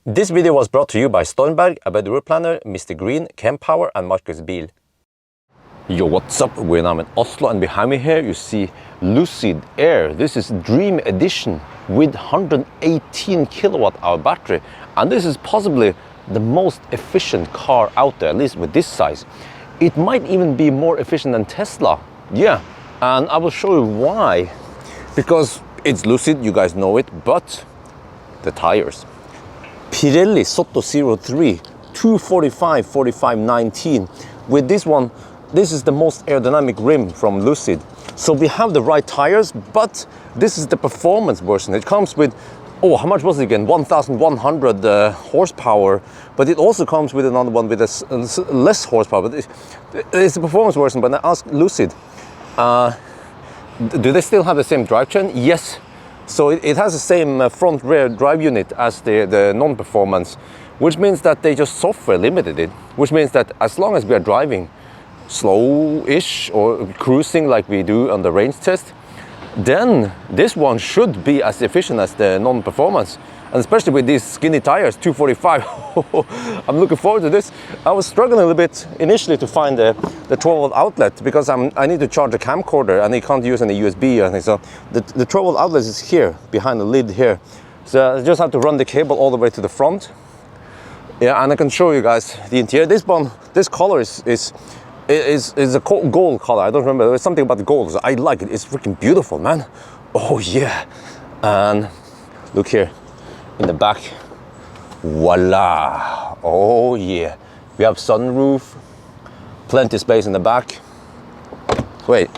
This video was brought to you by Stormberg, a better route planner, MisterGreen, Kempower and Marcus Bil. Yo, what's up? We're now in Oslo, and behind me here you see Lucid Air. This is Dream Edition with 118 kilowatt hour battery, and this is possibly the most efficient car out there, at least with this size. It might even be more efficient than Tesla. Yeah, and I will show you why. Because it's Lucid, you guys know it, but the tires. Pirelli Sotto 03 245 45 19. With this one, this is the most aerodynamic rim from Lucid. So we have the right tires, but this is the performance version. It comes with, oh, how much was it again? 1,100 horsepower, but it also comes with another one with less horsepower. But it's the performance version. But I asked Lucid, do they still have the same drivetrain? Yes. So it has the same front-rear drive unit as the non-performance, which means that they just software limited it, which means that as long as we are driving slow-ish or cruising like we do on the range test, then this one should be as efficient as the non-performance. And especially with these skinny tires, 245, I'm looking forward to this. I was struggling a little bit initially to find the 12-volt outlet because I need to charge a camcorder and I can't use any USB or anything. So the 12-volt outlet is here, behind the lid here. So I just have to run the cable all the way to the front. Yeah, and I can show you guys the interior. This color is a gold color. I don't remember. There's something about the gold. I like it. It's freaking beautiful, man. Oh yeah. And look here. In the back, voila, oh yeah. We have sunroof, plenty space in the back. Wait,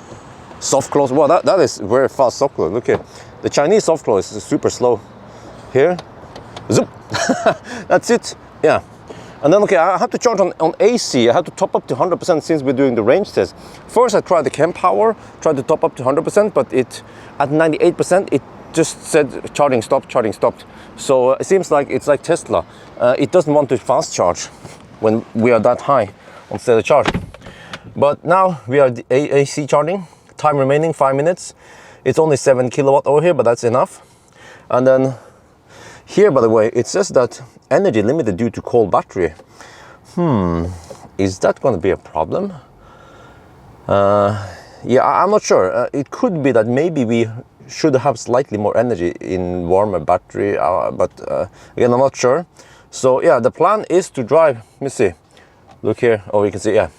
soft close, wow, that is very fast soft close. Look here, the Chinese soft close is super slow. Here, zoop, that's it, yeah. And then, okay, I have to charge on AC. I have to top up to 100% since we're doing the range test. First, I tried the Kempower, tried to top up to 100%, but at 98%, it just said charging stopped. So it seems like it's like Tesla. It doesn't want to fast charge when we are that high on state of charge. But now we are AC charging. Time remaining 5 minutes. It's only 7 kilowatt over here, but that's enough. And then here, by the way, it says that energy limited due to cold battery. Is that going to be a problem? Yeah, I'm not sure. It could be that maybe we should have slightly more energy in warmer battery, but again, I'm not sure. So yeah, the plan is to drive. Let me see. Look here. Oh, you can see. Yeah.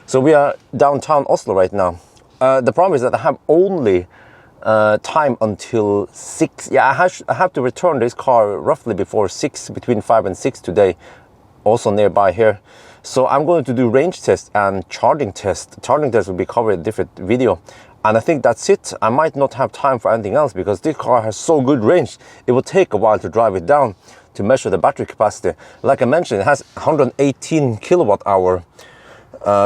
So we are downtown Oslo right now. The problem is that I have only time until 6. Yeah, I have to return this car roughly before 6, between 5 and 6 today. Also nearby here. So I'm going to do range test and charging test. Charging test will be covered in a different video. And I think that's it. I might not have time for anything else because this car has so good range. It will take a while to drive it down to measure the battery capacity. Like I mentioned, it has 118 kilowatt hour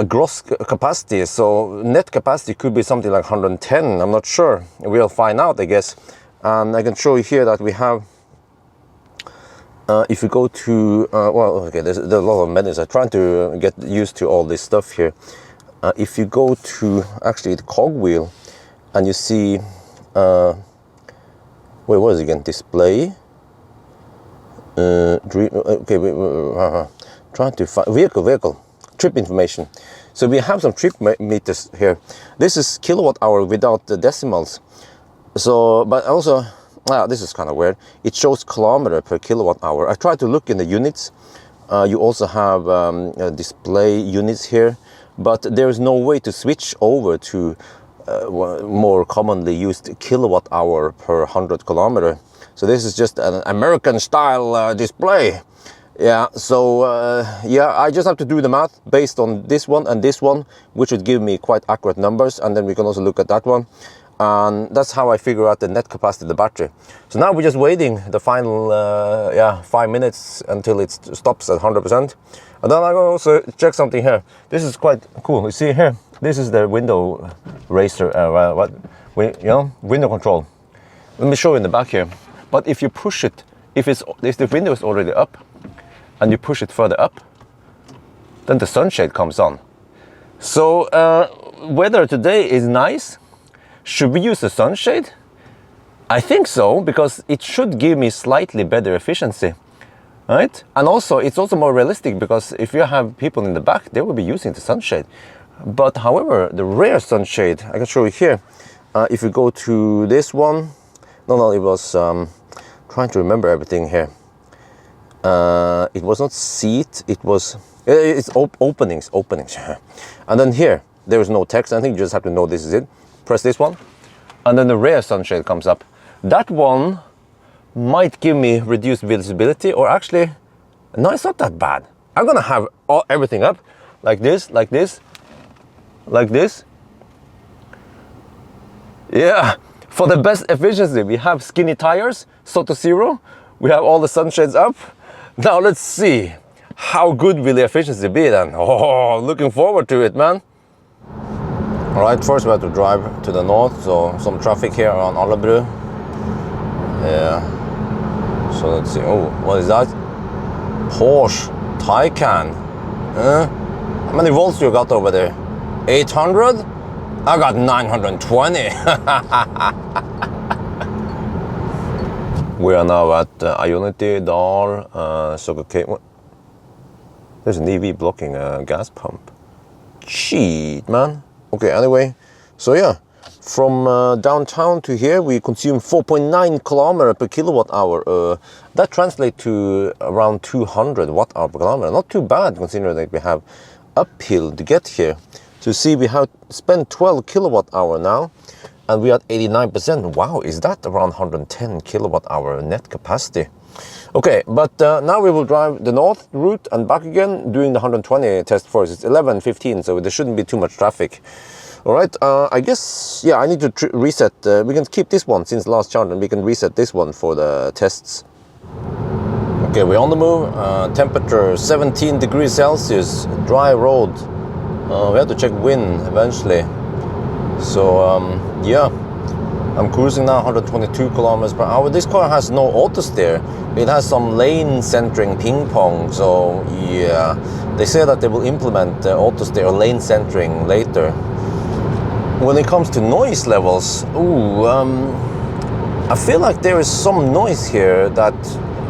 gross capacity. So net capacity could be something like 110. I'm not sure. We'll find out, I guess. And I can show you here that we have, if you go to, well, okay, there's a lot of menus. I'm trying to get used to all this stuff here. If you go to actually the cogwheel and you see, wait, what is it again? Display. Okay, trying to find vehicle, trip information. So we have some trip meters here. This is kilowatt hour without the decimals. So, but also, this is kind of weird. It shows kilometer per kilowatt hour. I tried to look in the units. You also have display units here. But there is no way to switch over to more commonly used kilowatt hour per 100 kilometer. So this is just an American style display. Yeah, so yeah, I just have to do the math based on this one and this one, which would give me quite accurate numbers. And then we can also look at that one. And that's how I figure out the net capacity of the battery. So now we're just waiting the final 5 minutes until it stops at 100%. And then I'm going to also check something here. This is quite cool. You see here, this is the window raiser, window control. Let me show you in the back here. But if you push it, if the window is already up and you push it further up, then the sunshade comes on. So weather today is nice. Should we use the sunshade? I think so, because it should give me slightly better efficiency. right? And also, it's also more realistic because if you have people in the back, they will be using the sunshade. But however, the rear sunshade, I can show you here. If you go to this one, no, it was, trying to remember everything here. It was not seat, it was, it's openings. And then here, there is no text. I think you just have to know this is it. Press this one, and then the rear sunshade comes up. That one might give me reduced visibility, or actually, no, it's not that bad. I'm gonna have everything up, like this, like this, like this. Yeah, for the best efficiency, we have skinny tires, SOTO zero. We have all the sunshades up. Now let's see, how good will the efficiency be then? Oh, looking forward to it, man. All right, first we have to drive to the north, so some traffic here around Alabru. Yeah, so let's see, oh, what is that? Porsche Taycan. How many volts you got over there? 800? I got 920. We are now at Ioniq, Dar, so okay. There's an EV blocking a gas pump. Cheat, man. Okay, anyway, so yeah, from downtown to here, we consume 4.9 kilometer per kilowatt hour. That translates to around 200 watt hour per kilometer. Not too bad, considering that we have uphill to get here. So see, we have spent 12 kilowatt hour now, and we are at 89%. Wow, is that around 110 kilowatt hour net capacity? Okay, but now we will drive the north route and back again, doing the 120 test first. It's 11:15, so there shouldn't be too much traffic. All right, I guess, yeah, I need to reset. We can keep this one since last charge, and we can reset this one for the tests. Okay, we're on the move. Temperature 17 degrees Celsius, dry road. We have to check wind eventually. So, yeah. I'm cruising now 122 kilometers per hour. This car has no auto steer. It has some lane centering ping pong. So yeah, they say that they will implement auto steer or lane centering later. When it comes to noise levels, I feel like there is some noise here that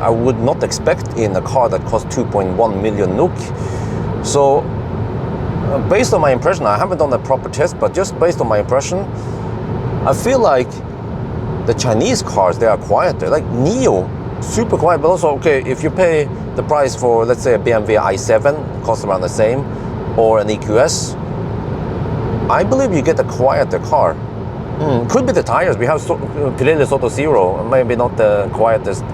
I would not expect in a car that costs 2.1 million NOK. So based on my impression, I haven't done a proper test, but just based on my impression, I feel like the Chinese cars, they are quieter. Like Nio, super quiet, but also, okay, if you pay the price for, let's say, a BMW i7, costs around the same, or an EQS, I believe you get a quieter car. Could be the tires. We have Pirelli SOTO zero, maybe not the quietest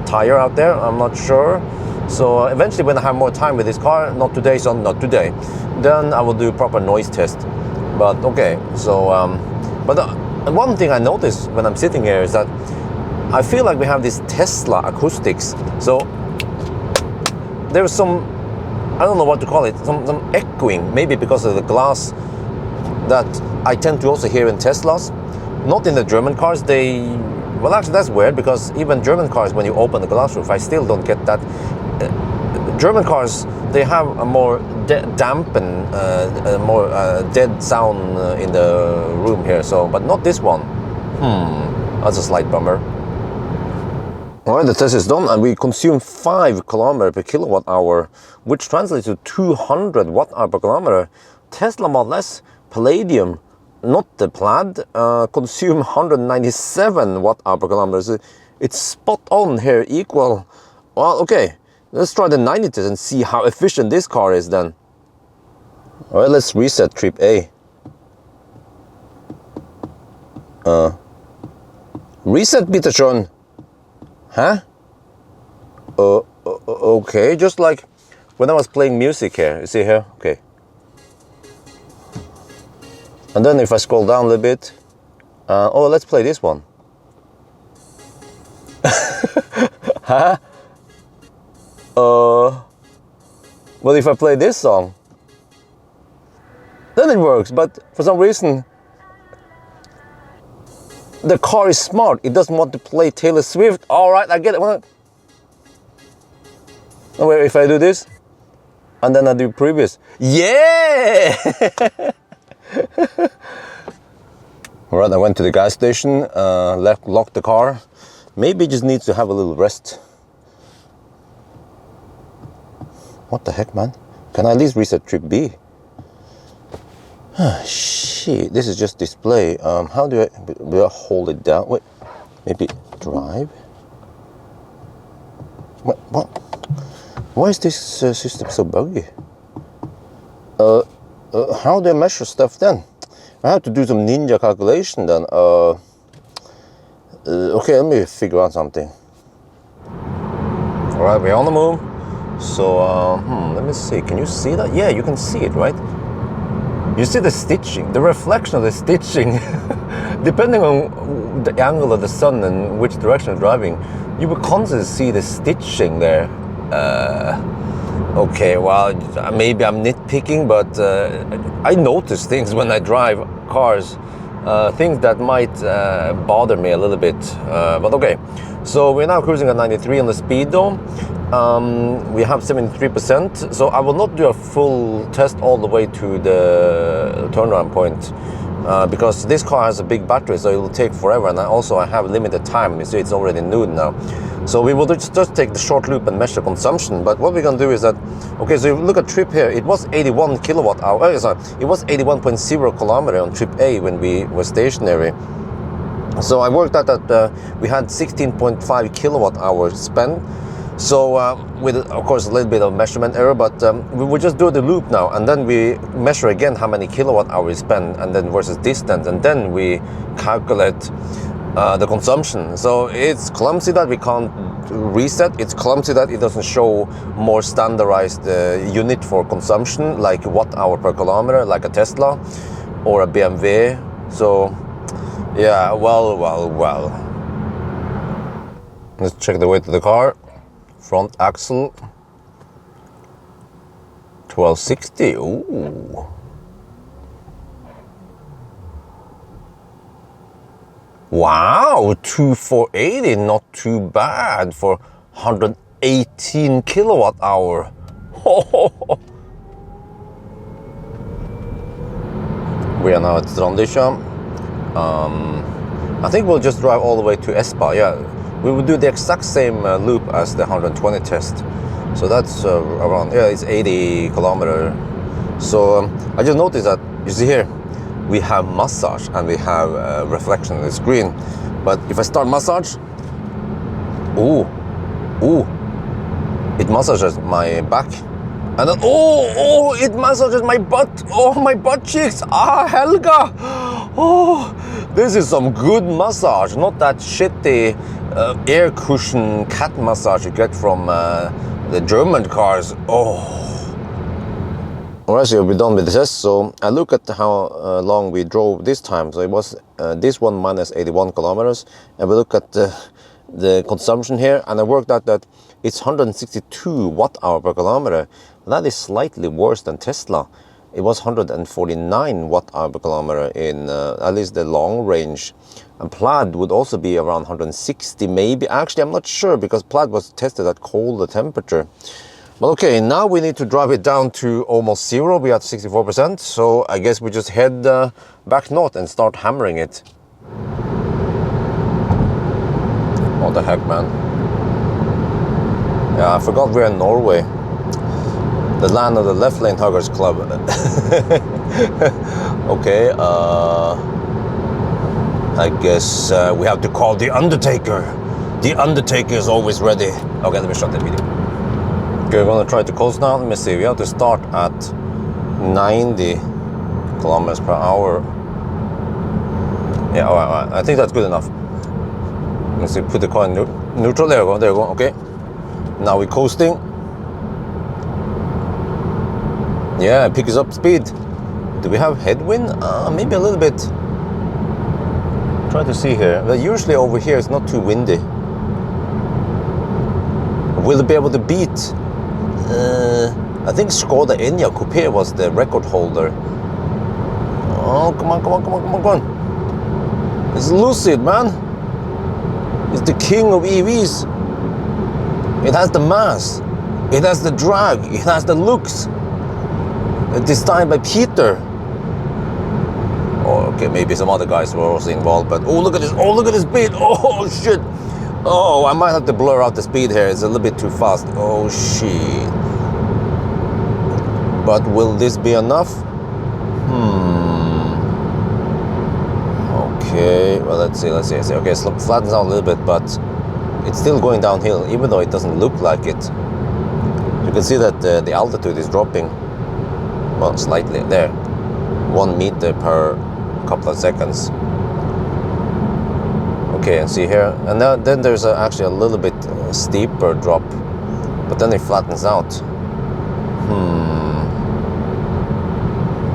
tire out there, I'm not sure. So eventually when I have more time with this car, not today, so not today, then I will do proper noise test. But okay, so, but one thing I noticed when I'm sitting here is that I feel like we have this Tesla acoustics. So there's some, I don't know what to call it, some echoing, maybe because of the glass that I tend to also hear in Teslas. Not in the German cars. Well, actually that's weird, because even German cars, when you open the glass roof, I still don't get that. German cars, they have a more dampened, more dead sound in the room here. So, but not this one. That's a slight bummer. All right, the test is done, and we consume 5 kilometers per kilowatt hour, which translates to 200 watt hour per kilometer. Tesla Model S Palladium, not the Plaid, consume 197 watt hour per kilometer. So it's spot on here, equal. Well, okay. Let's try the 90 test and see how efficient this car is then. All right, let's reset trip A. Reset ByørN. Huh? Okay, just like when I was playing music here. You see here? Okay. And then if I scroll down a little bit, oh, let's play this one. Huh? Well, if I play this song, then it works. But for some reason, the car is smart. It doesn't want to play Taylor Swift. All right, I get it. Wait, if I do this, and then I do previous, yeah. All right, I went to the gas station, locked the car. Maybe it just needs to have a little rest. What the heck, man? Can I at least reset trip B? Shit, this is just display. How do I hold it down? Wait, maybe drive? What? Why is this system so buggy? How do I measure stuff then? I have to do some ninja calculation then. Okay, let me figure out something. All right, we're on the move. So, let me see. Can you see that? Yeah, you can see it, right? You see the stitching, the reflection of the stitching. Depending on the angle of the sun and which direction you're driving, you will constantly see the stitching there. Okay, well, maybe I'm nitpicking, but I notice things when I drive cars, things that might bother me a little bit. But okay, so we're now cruising at 93 on the speedo. We have 73%, so I will not do a full test all the way to the turnaround point because this car has a big battery, so it will take forever, and I have limited time. You see, it's already noon now. So we will just take the short loop and measure consumption. But what we're going to do is that, okay, so if you look at trip here, it was 81 kilowatt hour, it was 81.0 kilometer on trip A when we were stationary. So I worked out that we had 16.5 kilowatt hours spent. So with, of course, a little bit of measurement error, but we will just do the loop now, and then we measure again how many kilowatt hours spent, and then versus distance, and then we calculate the consumption. So it's clumsy that we can't reset. It's clumsy that it doesn't show more standardized unit for consumption, like watt hour per kilometer, like a Tesla or a BMW. So yeah, well. Let's check the weight of the car. Front axle, 1260. Ooh. Wow, 2480, not too bad for 118 kilowatt hour. We are now at Strandisha. I think we'll just drive all the way to Espa. Yeah, we will do the exact same loop as the 120 test. So that's around, yeah, it's 80 kilometer. So I just noticed that, you see here, we have massage and we have reflection on the screen. But if I start massage, it massages my back. And then, it massages my butt. Oh, my butt cheeks. Ah, Helga. Oh, this is some good massage. Not that shitty air cushion cat massage you get from the German cars. Oh. Alright, so we're done with the test. So I look at how long we drove this time. So it was this one minus 81 kilometers. And we look at the consumption here. And I worked out that it's 162 watt hour per kilometer. That is slightly worse than Tesla. It was 149 watt hour per kilometer in at least the long range. And Plaid would also be around 160 maybe. Actually, I'm not sure because Plaid was tested at colder temperature. But okay, now we need to drive it down to almost zero. We are at 64%. So I guess we just head back north and start hammering it. What the heck, man? Yeah, I forgot we're in Norway. The land of the left lane huggers club. Okay, I guess we have to call the Undertaker. The Undertaker is always ready. Okay, let me shut that video. Okay, we're gonna try to coast now. Let me see, we have to start at 90 kilometers per hour. Yeah, all right. I think that's good enough. Let's see, put the car in neutral. There you go, okay. Now we're coasting. Yeah, it picks up speed. Do we have headwind? Maybe a little bit. Try to see here. But usually over here it's not too windy. Will it be able to beat? I think Skoda Enyaq Coupe was the record holder. Oh, come on. It's Lucid, man. It's the king of EVs. It has the mass. It has the drag. It has the looks. Designed by Peter. Oh, okay, maybe some other guys were also involved, but oh, look at this. Oh, look at the speed. Oh, shit. Oh, I might have to blur out the speed here. It's a little bit too fast. Oh, shit. But will this be enough? Okay, well, let's see. Okay, so it flattens out a little bit, but it's still going downhill, even though it doesn't look like it. You can see that the altitude is dropping, well, slightly there, 1 meter per couple of seconds. Okay, and see here, and then there's actually a little bit steeper drop, but then it flattens out.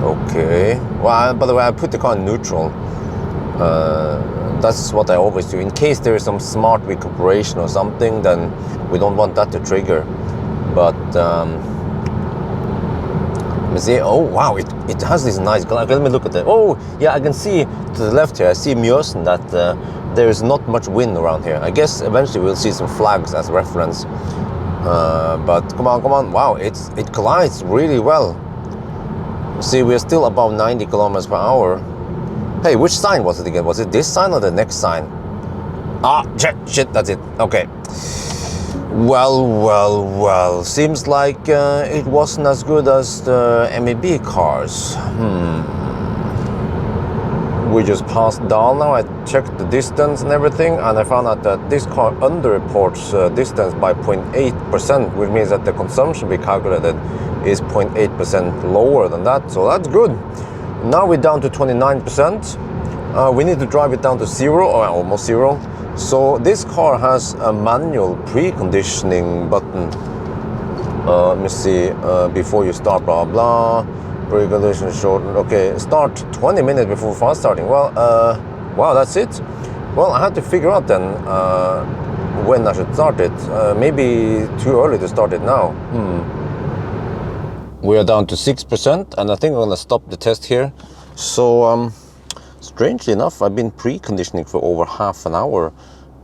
Okay. Well, by the way, I put the car in neutral. That's what I always do. In case there is some smart recuperation or something, then we don't want that to trigger. But let me see. Oh wow, it has this nice glass. Okay, let me look at it. Oh yeah, I can see to the left here. I see Mjøsen that there is not much wind around here. I guess eventually we'll see some flags as reference. But come on! Wow, it collides really well. See, we're still above 90 kilometers per hour. Hey, which sign was it again? Was it this sign or the next sign? Ah, shit, that's it. Okay. Well. Seems like it wasn't as good as the MEB cars. We just passed Dahl now. I checked the distance and everything, and I found out that this car underreports distance by 0.8%, which means that the consumption we calculated is 0.8% lower than that, so that's good. Now we're down to 29%. We need to drive it down to 0, or almost 0. So this car has a manual preconditioning button. Let me see, before you start, blah blah. Precondition shortened. Okay, start 20 minutes before fast starting. Well, wow, that's it. Well, I had to figure out then when I should start it. Maybe too early to start it now. We are down to 6%, and I think I'm gonna stop the test here. So, strangely enough, I've been preconditioning for over half an hour,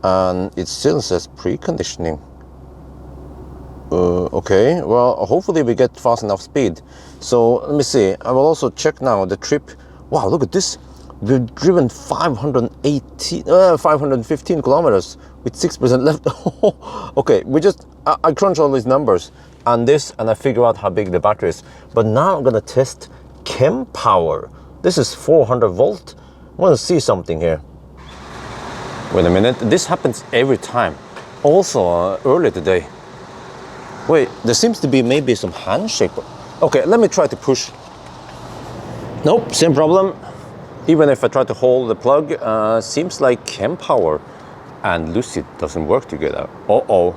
and it still says preconditioning. Okay, well, hopefully we get fast enough speed. So let me see. I will also check now the trip. Wow, look at this. We've driven 515 kilometers with 6% left. Okay, I crunch all these numbers and I figure out how big the battery is. But now I'm gonna test Kempower. This is 400 volt. I want to see something here. Wait a minute. This happens every time. Also early today. Wait, there seems to be maybe some handshake. Okay, let me try to push. Nope, same problem. Even if I try to hold the plug, seems like Kempower and Lucid doesn't work together. Uh-oh.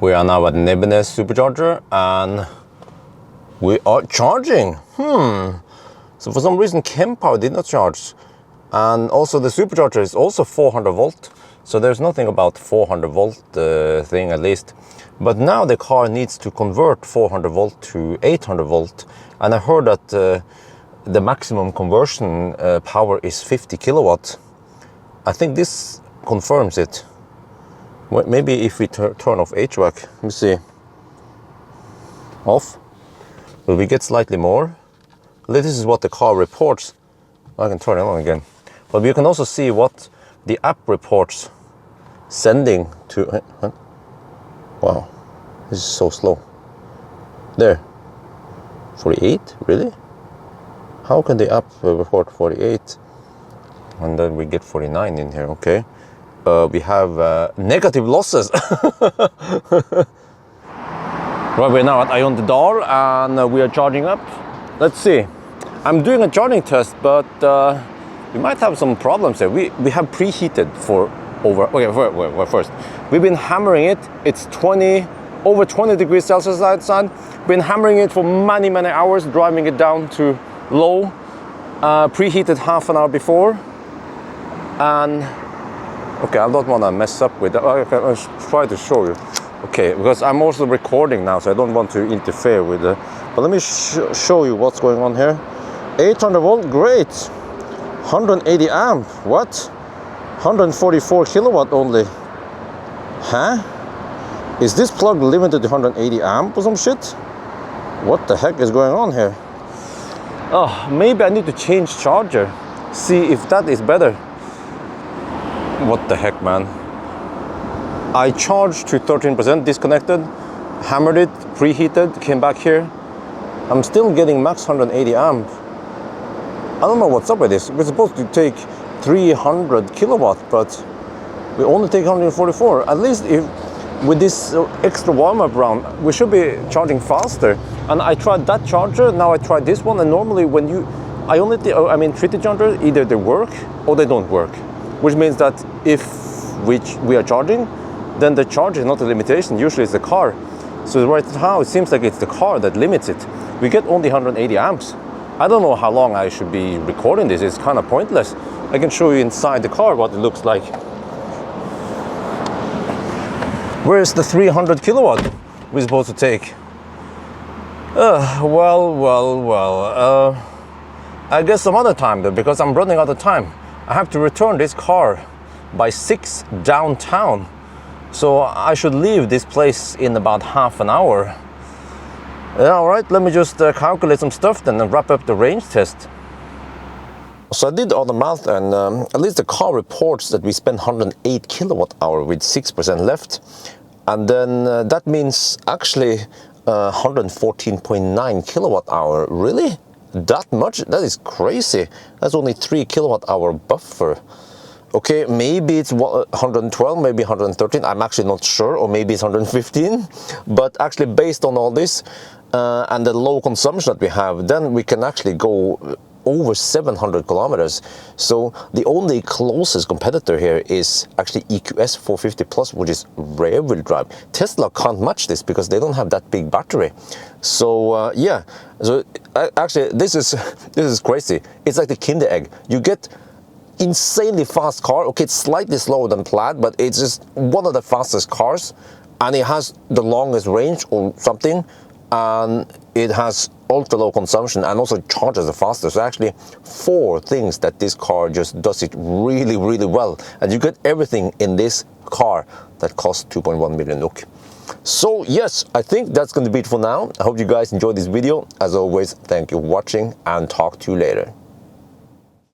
We are now at Nebbenes Supercharger and we are charging. So for some reason Kempower did not charge. And also the Supercharger is also 400 volt. So there's nothing about 400 volt thing at least. But now the car needs to convert 400 volt to 800 volt. And I heard that the maximum conversion power is 50 kilowatt. I think this confirms it. Well, maybe if we turn off HVAC, let me see. Off. Will we get slightly more? This is what the car reports. I can turn it on again. But you can also see what the app reports sending to. Wow, this is so slow. There, 48, really? How can the app report 48? And then we get 49 in here, okay. We have negative losses. Right, we're now at Ioniq and we are charging up. Let's see. I'm doing a charging test, but we might have some problems here. We have preheated for first. We've been hammering it. It's over 20 degrees Celsius outside. Been hammering it for many hours, driving it down to low. Preheated half an hour before. And okay, I don't want to mess up with that. Okay, I'll try to show you. Okay, because I'm also recording now, so I don't want to interfere with the. But let me show you what's going on here. 800 volt, great. 180 amp, what? 144 kilowatt only. Huh? Is this plug limited to 180 amp or some shit? What the heck is going on here? Oh, maybe I need to change charger. See if that is better. What the heck, man? I charged to 13%, disconnected, hammered it, preheated, came back here, I'm still getting max 180 amp. I don't know what's up with this. We're supposed to take 300 kilowatt, but we only take 144. At least if with this extra warm-up round, we should be charging faster. And I tried that charger, now I tried this one, and normally when treat the charger, either they work or they don't work. Which means that if we are charging, then the charge is not a limitation, usually it's the car. So right now it seems like it's the car that limits it. We get only 180 amps. I don't know how long I should be recording this, it's kind of pointless. I can show you inside the car what it looks like. Where's the 300 kilowatt we're supposed to take? I guess some other time though, because I'm running out of time. I have to return this car by 6 downtown. So I should leave this place in about half an hour. Yeah, all right, let me just calculate some stuff then and wrap up the range test. So I did all the math, and at least the car reports that we spent 108 kilowatt hour with 6% left. And then that means actually 114.9 kilowatt hour. Really? That much? That is crazy. That's only 3 kilowatt hour buffer. Okay, maybe it's 112, maybe 113. I'm actually not sure, or maybe it's 115. But actually, based on all this and the low consumption that we have, then we can actually go over 700 kilometers. So the only closest competitor here is actually EQS 450 Plus, which is rear wheel drive. Tesla can't match this because they don't have that big battery. So yeah, so actually this is crazy. It's like the Kinder egg. You get insanely fast car. Okay, it's slightly slower than Plaid, but it's just one of the fastest cars, and it has the longest range or something, and it has ultra low consumption and also charges the fastest. So actually 4 things that this car just does it really, really well, and you get everything in this car that costs 2.1 million NOK. So yes, I think that's going to be it for now. I hope you guys enjoyed this video. As always, thank you for watching, and talk to you later.